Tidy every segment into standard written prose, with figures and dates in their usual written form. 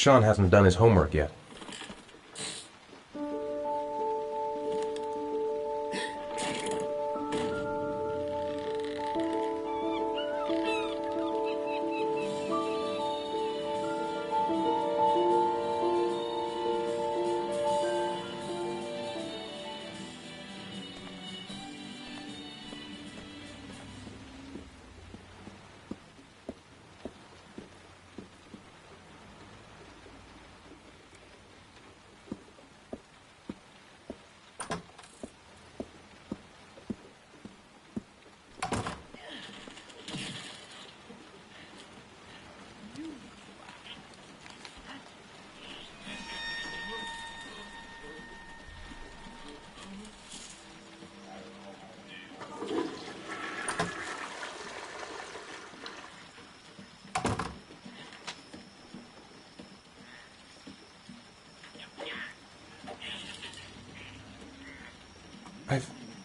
Sean hasn't done his homework yet.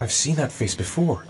I've seen that face before.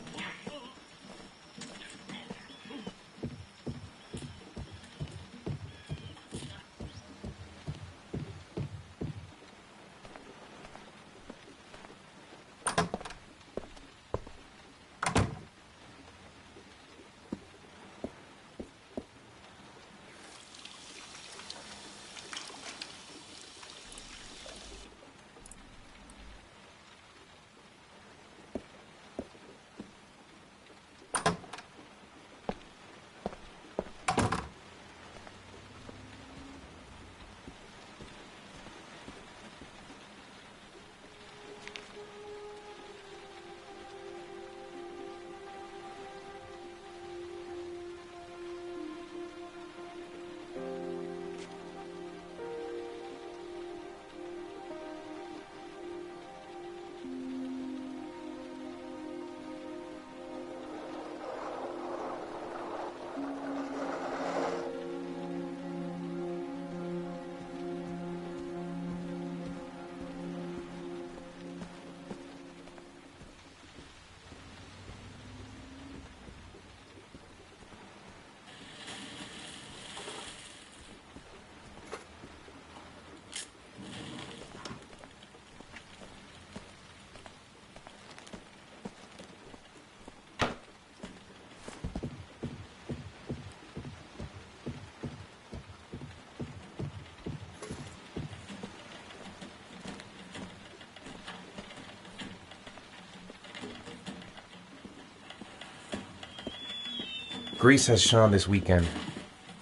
Grease has Sean this weekend.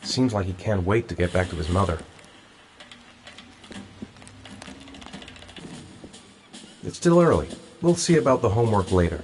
Seems like he can't wait to get back to his mother. It's still early. We'll see about the homework later.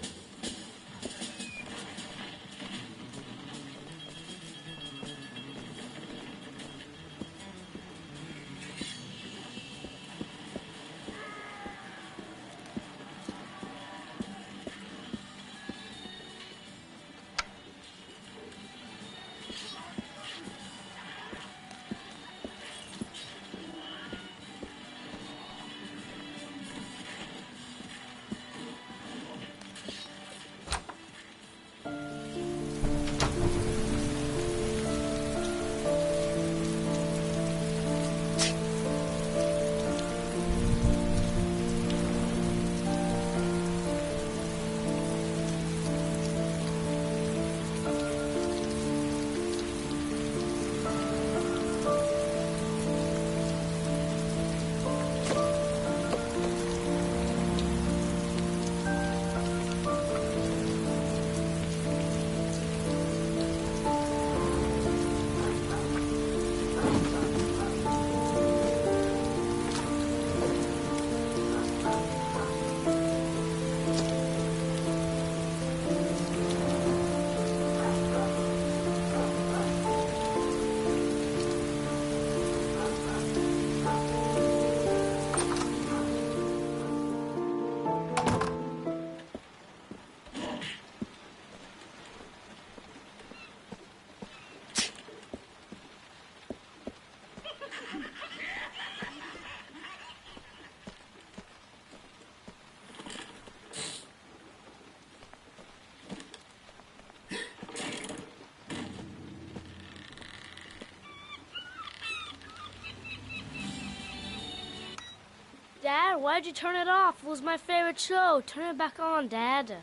Dad, why'd you turn it off? It was my favorite show. Turn it back on, Dad.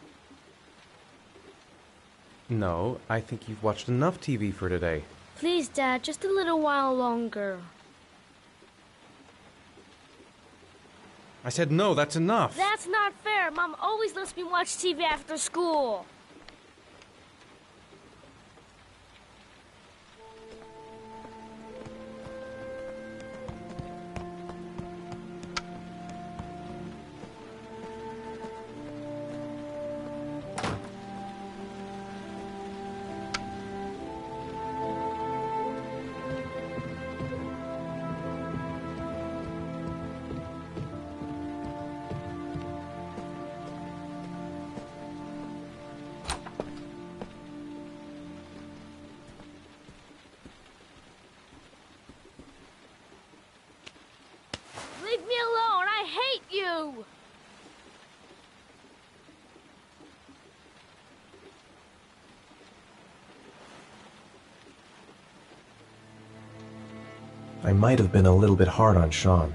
No, I think you've watched enough TV for today. Please, Dad, just a little while longer. I said no, that's enough. That's not fair. Mom always lets me watch TV after school. Leave me alone! I hate you! I might have been a little bit hard on Sean.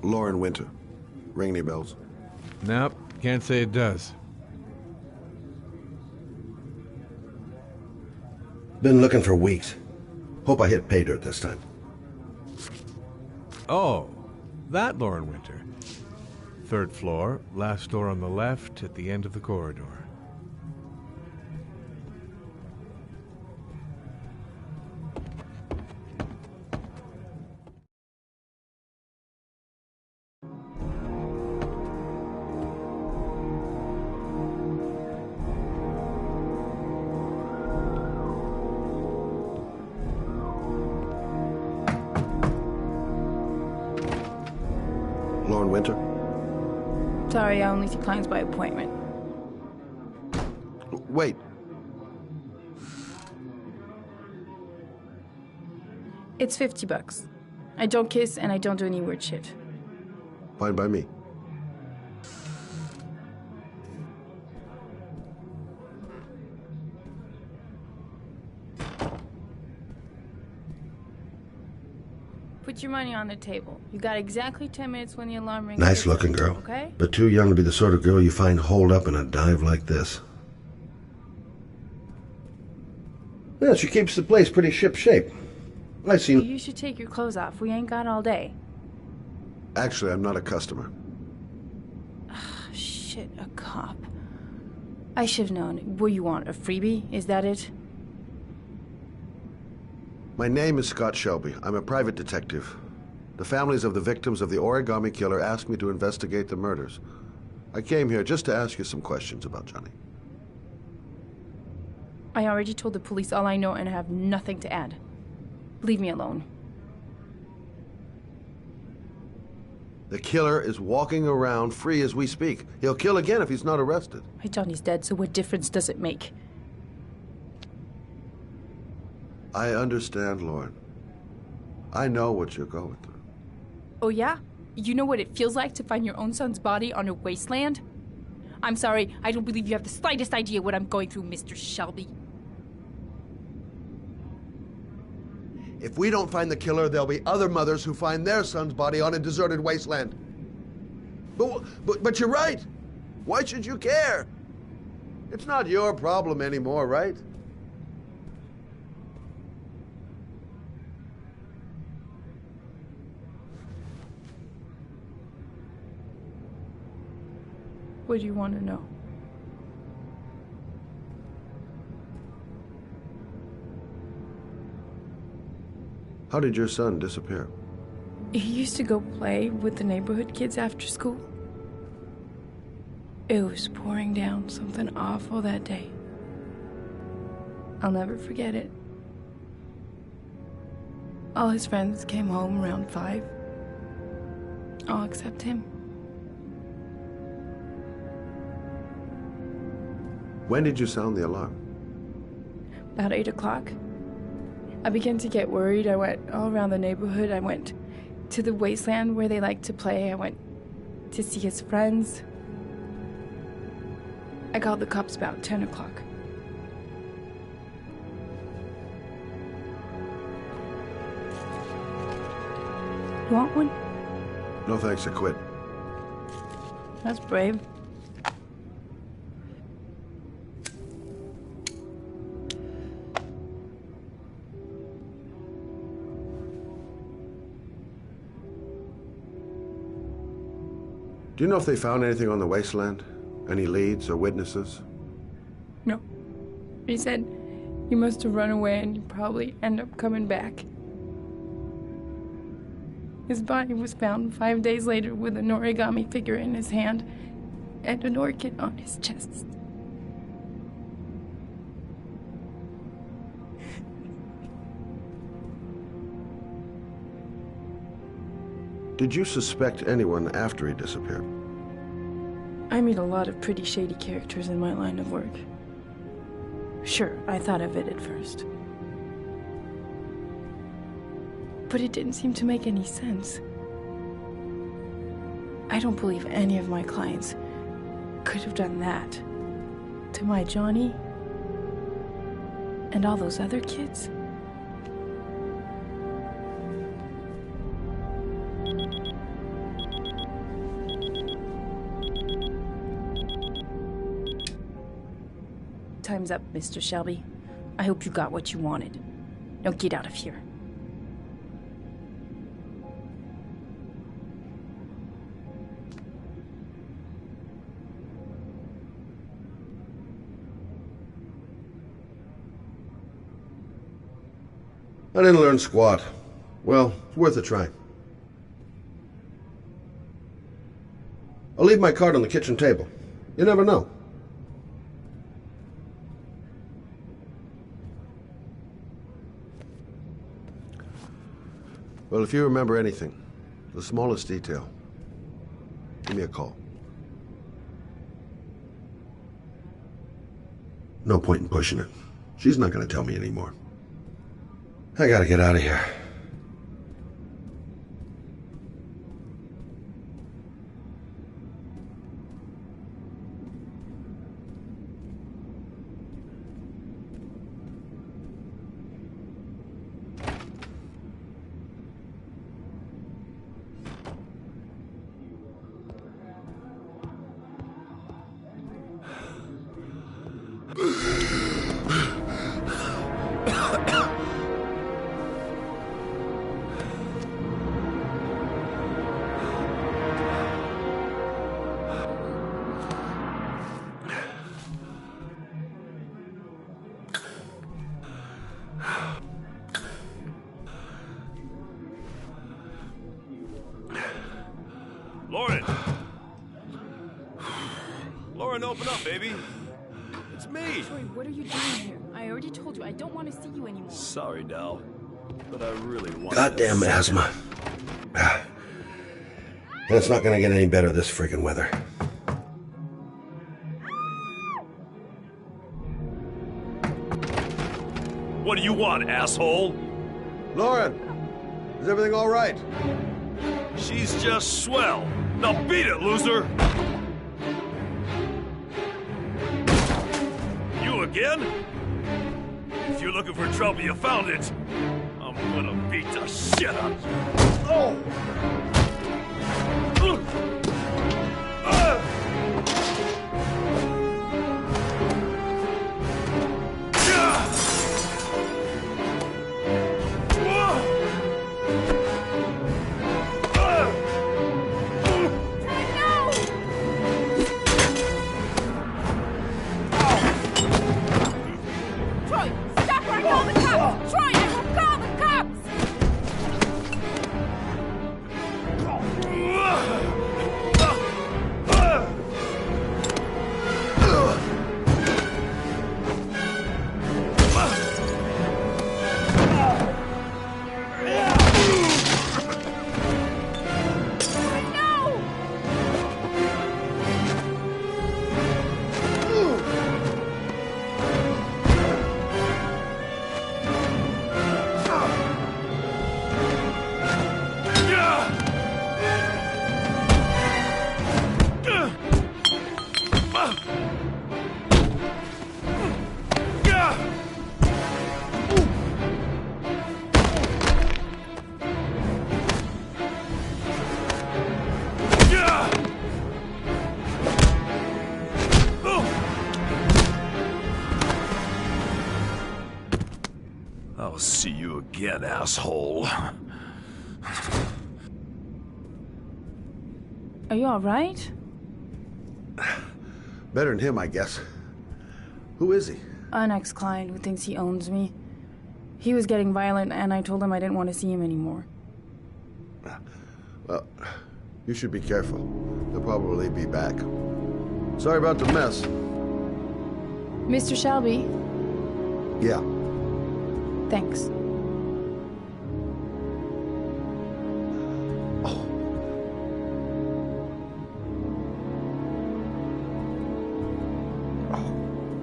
Lauren Winter. Ring any bells? Nope, can't say it does. Been looking for weeks. Hope I hit pay dirt this time. Oh, that Lauren Winter. 3rd floor, last door on the left at the end of the corridor. Lauren Winter? Sorry, I only see clients by appointment. Wait. It's $50. I don't kiss and I don't do any weird shit. Fine by me. Put your money on the table. You got exactly 10 minutes when the alarm rings. Nice looking girl. Okay? But too young to be the sort of girl you find holed up in a dive like this. Yeah, she keeps the place pretty ship-shape. I've seen... You should take your clothes off. We ain't got all day. Actually, I'm not a customer. Shit, a cop. I should have known. What you want, a freebie? Is that it? My name is Scott Shelby. I'm a private detective. The families of the victims of the origami killer asked me to investigate the murders. I came here just to ask you some questions about Johnny. I already told the police all I know and I have nothing to add. Leave me alone. The killer is walking around free as we speak. He'll kill again if he's not arrested. My Johnny's dead, so what difference does it make? I understand, Lauren. I know what you're going through. Oh yeah? You know what it feels like to find your own son's body on a wasteland? I'm sorry, I don't believe you have the slightest idea what I'm going through, Mr. Shelby. If we don't find the killer, there'll be other mothers who find their son's body on a deserted wasteland. But you're right. Why should you care? It's not your problem anymore, right? What do you want to know? How did your son disappear? He used to go play with the neighborhood kids after school. It was pouring down something awful that day. I'll never forget it. All his friends came home around 5. All except him. When did you sound the alarm? About 8 o'clock. I began to get worried. I went all around the neighborhood. I went to the wasteland where they like to play. I went to see his friends. I called the cops about 10 o'clock. You want one? No thanks, I quit. That's brave. Do you know if they found anything on the wasteland? Any leads or witnesses? No. He said you must have run away and you probably end up coming back. His body was found 5 days later with an origami figure in his hand and an orchid on his chest. Did you suspect anyone after he disappeared? I meet a lot of pretty shady characters in my line of work. Sure, I thought of it at first. But it didn't seem to make any sense. I don't believe any of my clients could have done that to my Johnny and all those other kids. Time's up, Mr. Shelby. I hope you got what you wanted. Now get out of here. I didn't learn squat. Well, it's worth a try. I'll leave my card on the kitchen table. You never know. Well, if you remember anything, the smallest detail, give me a call. No point in pushing it. She's not going to tell me anymore. I gotta get out of here. Lauren, open up, baby. It's me. Troy, what are you doing here? I already told you I don't want to see you anymore. Sorry, Dal. But I really want Goddamn asthma. And it's not gonna get any better this friggin' weather. What do you want, asshole? Lauren, is everything all right? She's just swell. Now beat it, loser! You again? If you're looking for trouble, you found it. I'm gonna beat the shit out of you. Oh! Troy, stop or I call the cops! Troy, I will call the cops! I'll see you again, asshole. Are you alright? Better than him, I guess. Who is he? An ex-client who thinks he owns me. He was getting violent and I told him I didn't want to see him anymore. Well, you should be careful. He'll probably be back. Sorry about the mess. Mr. Shelby, Yeah. thanks.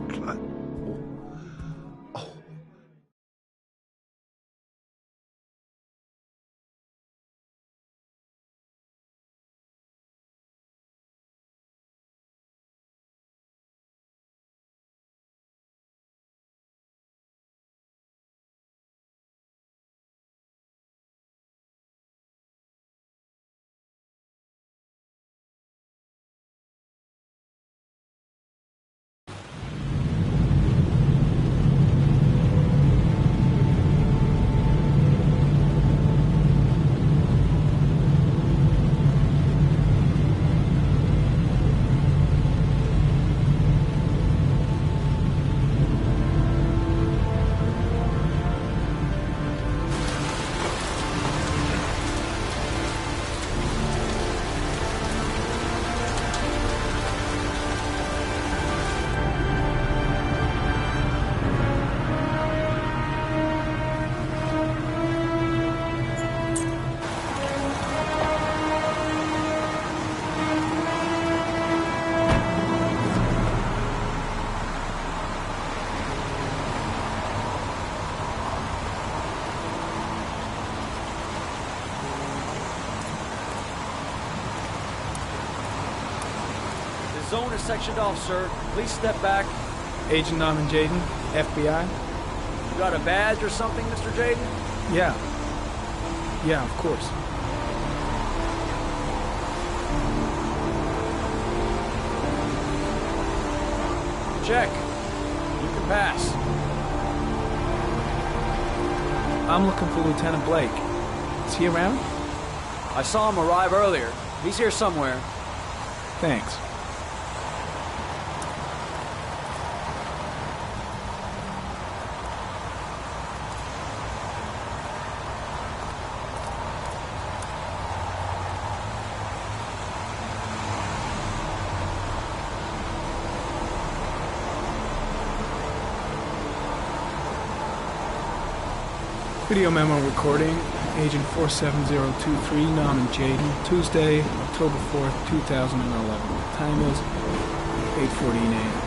God. Oh. Zone is sectioned off, sir. Please step back. Agent Norman Jaden, FBI? You got a badge or something, Mr. Jaden? Yeah. Yeah, of course. Check. You can pass. I'm looking for Lieutenant Blake. Is he around? I saw him arrive earlier. He's here somewhere. Thanks. Video memo recording, Agent 47023, Norman Jaden, Tuesday, October 4th, 2011. Time is 8:14 a.m.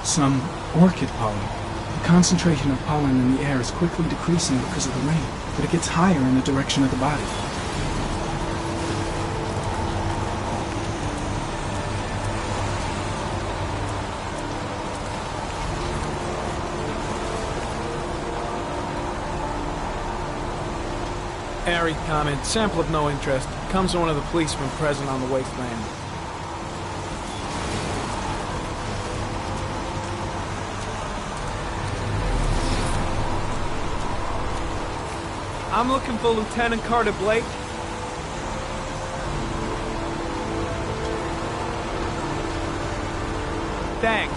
Some orchid pollen. The concentration of pollen in the air is quickly decreasing because of the rain, but it gets higher in the direction of the body. Airy comment, sample of no interest. Comes from one of the policemen present on the wasteland. I'm looking for Lieutenant Carter Blake. Thanks.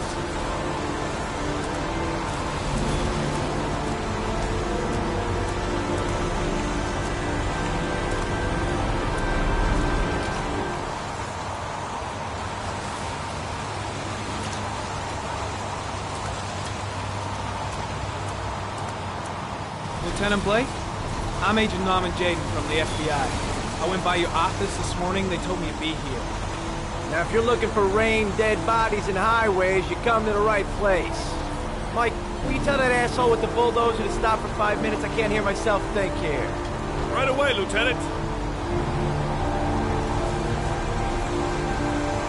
Lieutenant Blake? I'm Agent Norman Jaden from the FBI. I went by your office this morning. They told me to be here. Now, if you're looking for rain, dead bodies, and highways, you come to the right place. Mike, will you tell that asshole with the bulldozer to stop for 5 minutes? I can't hear myself think here. Right away, Lieutenant.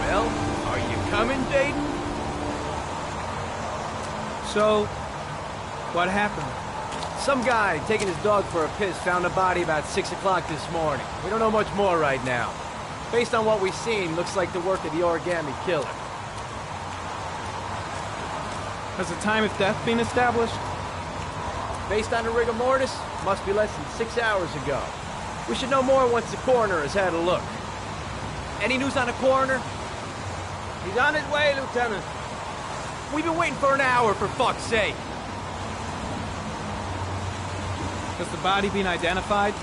Well, are you coming, Jaden? So, what happened? Some guy taking his dog for a piss found a body about 6 o'clock this morning. We don't know much more right now. Based on what we've seen, looks like the work of the origami killer. Has the time of death been established? Based on the rigor mortis, must be less than 6 hours ago. We should know more once the coroner has had a look. Any news on the coroner? He's on his way, Lieutenant. We've been waiting for an hour, for fuck's sake. Has the body been identified?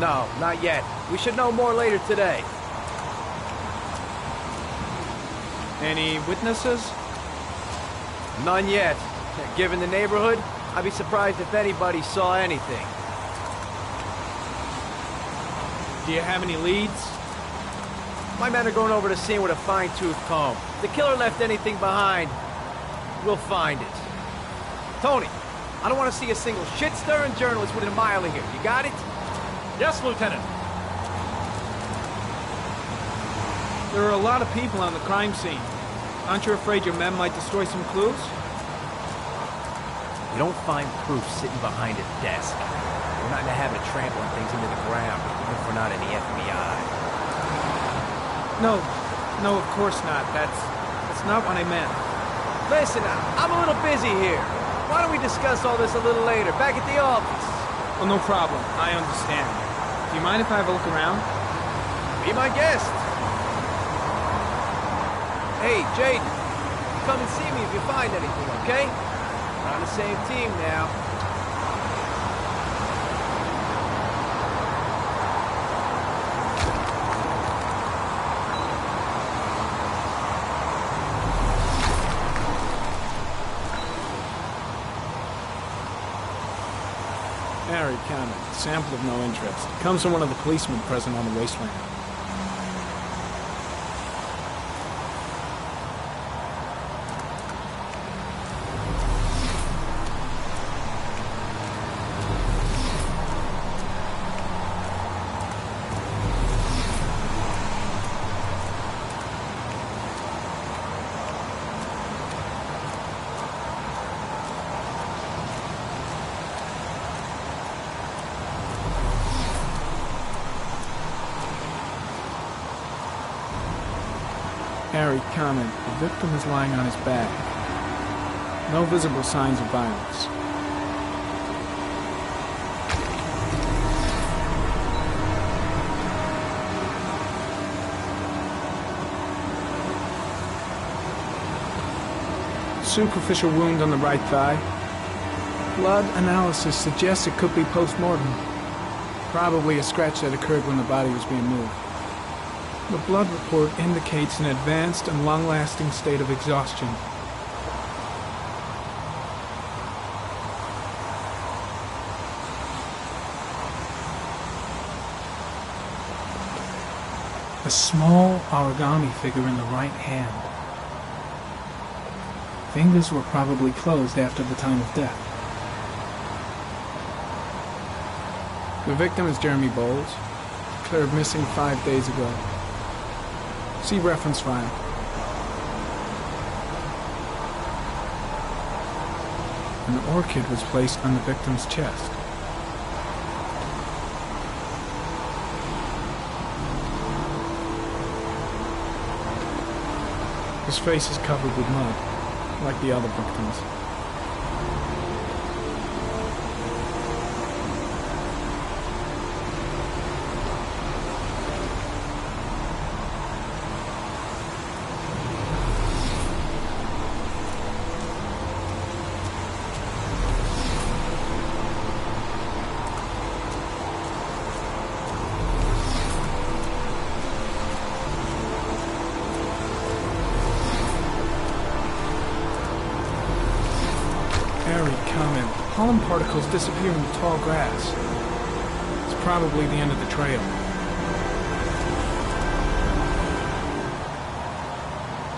No, not yet. We should know more later today. Any witnesses? None yet. Given the neighborhood, I'd be surprised if anybody saw anything. Do you have any leads? My men are going over the scene with a fine-tooth comb. If the killer left anything behind, we'll find it. Tony, I don't want to see a single shit-stirring journalist within a mile of here. You got it? Yes, Lieutenant. There are a lot of people on the crime scene. Aren't you afraid your men might destroy some clues? You don't find proof sitting behind a desk. We're not in the habit of trampling things into the ground, even if we're not in the FBI. No, of course not. That's not what I meant. Listen, I'm a little busy here. Why don't we discuss all this a little later, back at the office? Oh, no problem. I understand. Do you mind if I have a look around? Be my guest. Hey, Jaden, come and see me if you find anything, okay? We're on the same team now. Harry comment. Sample of no interest. Comes from one of the policemen present on the wasteland. Harry, comment. The victim is lying on his back. No visible signs of violence. Superficial wound on the right thigh. Blood analysis suggests it could be post-mortem. Probably a scratch that occurred when the body was being moved. The blood report indicates an advanced and long-lasting state of exhaustion. A small origami figure in the right hand. Fingers were probably closed after the time of death. The victim is Jeremy Bowles, declared missing 5 days ago. See reference file. An orchid was placed on the victim's chest. His face is covered with mud, like the other victims. Pollen particles disappear in the tall grass. It's probably the end of the trail.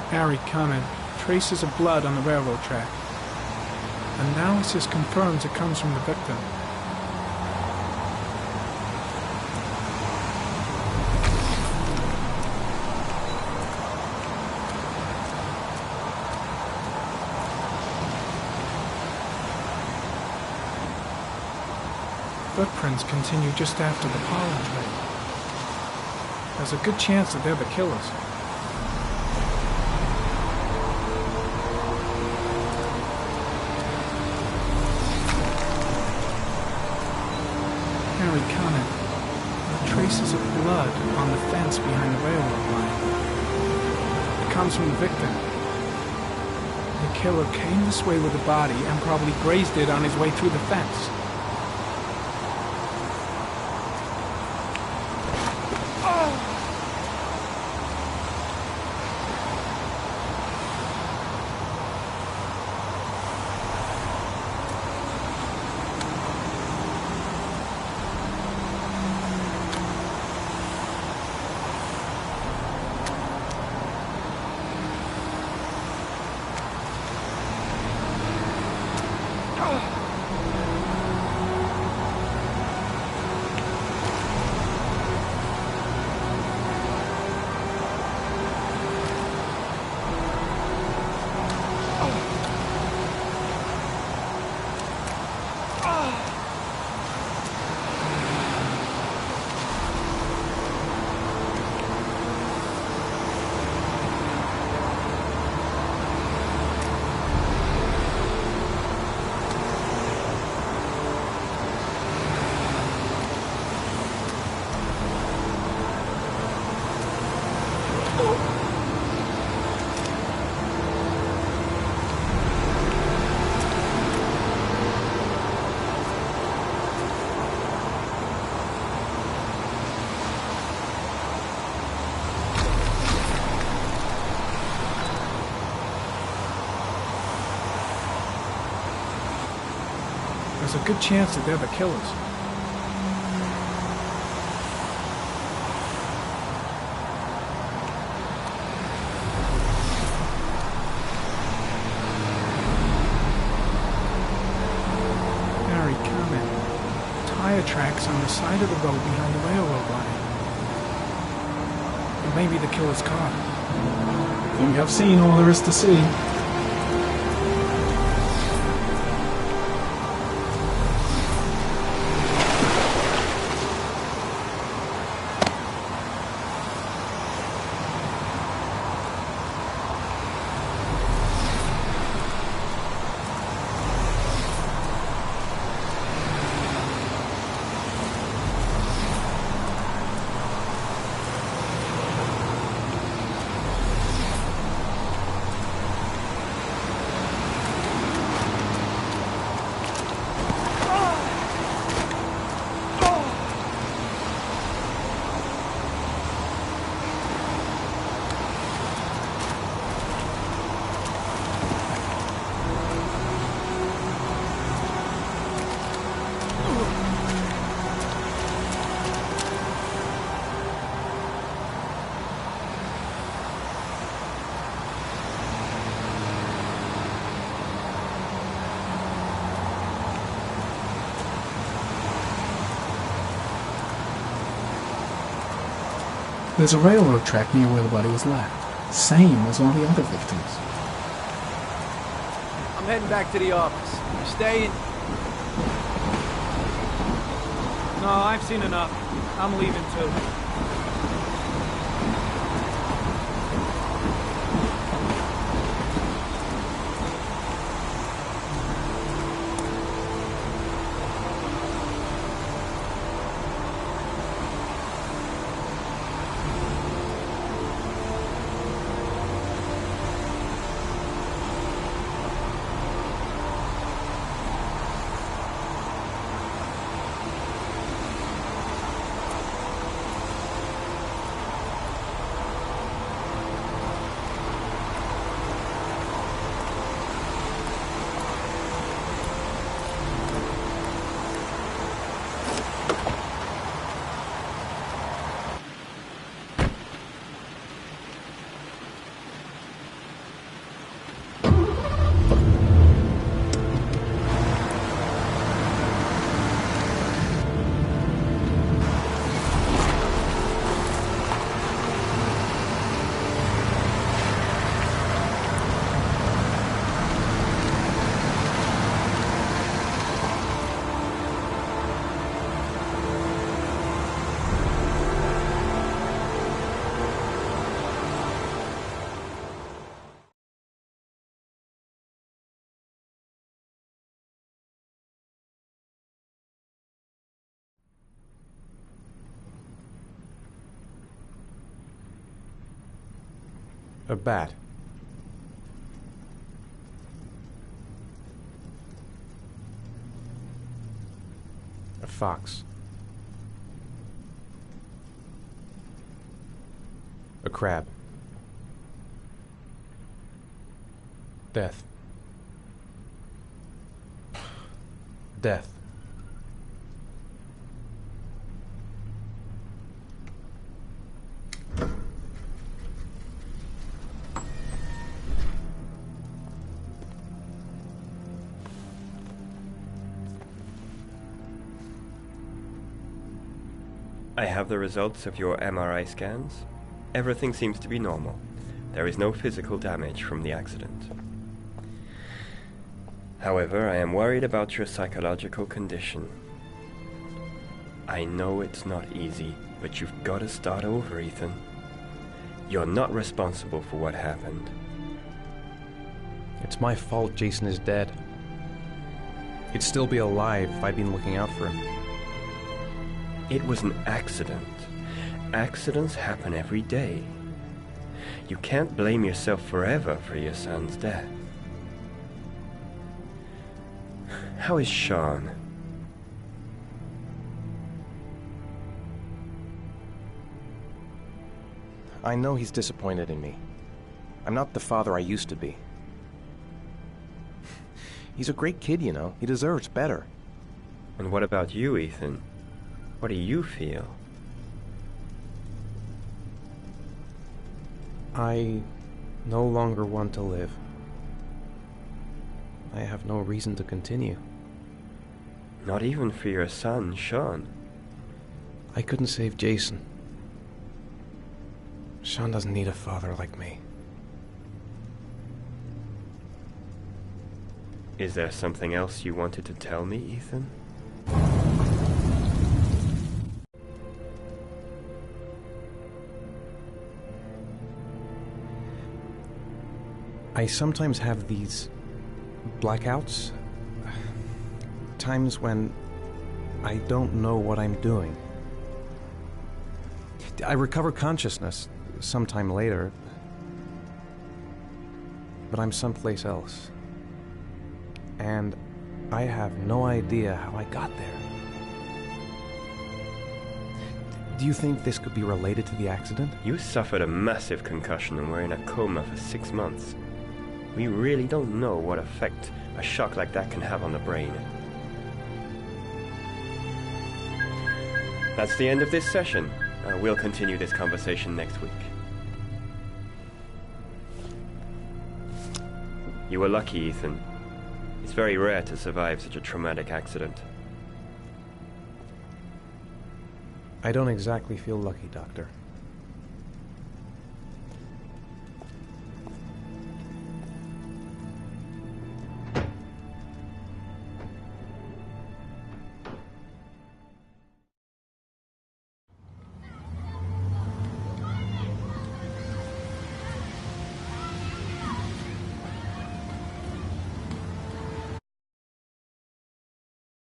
Harry, comment. Traces of blood on the railroad track. Analysis confirms it comes from the victim. Footprints continue just after the pollen trail. There's a good chance that they're the killers. Harry, comment. Traces of blood on the fence behind the railroad line. It comes from the victim. The killer came this way with the body and probably grazed it on his way through the fence. There's a good chance that they're the killers. Harry, comment. Tire tracks on the side of the road behind the railroad line. It may be the killer's car. I think I've seen all there is to see. There's a railroad track near where the body was left. Same as all the other victims. I'm heading back to the office. You staying? No, I've seen enough. I'm leaving too. A bat. A fox. A crab. Death. Death. I have the results of your MRI scans. Everything seems to be normal. There is no physical damage from the accident. However, I am worried about your psychological condition. I know it's not easy, but you've got to start over, Ethan. You're not responsible for what happened. It's my fault Jason is dead. He'd still be alive if I'd been looking out for him. It was an accident. Accidents happen every day. You can't blame yourself forever for your son's death. How is Sean? I know he's disappointed in me. I'm not the father I used to be. He's a great kid, you know. He deserves better. And what about you, Ethan? What do you feel? I no longer want to live. I have no reason to continue. Not even for your son, Sean. I couldn't save Jason. Sean doesn't need a father like me. Is there something else you wanted to tell me, Ethan? I sometimes have these blackouts. Times when I don't know what I'm doing. I recover consciousness sometime later, but I'm someplace else. And I have no idea how I got there. Do you think this could be related to the accident? You suffered a massive concussion and were in a coma for 6 months. We really don't know what effect a shock like that can have on the brain. That's the end of this session. We'll continue this conversation next week. You were lucky, Ethan. It's very rare to survive such a traumatic accident. I don't exactly feel lucky, Doctor.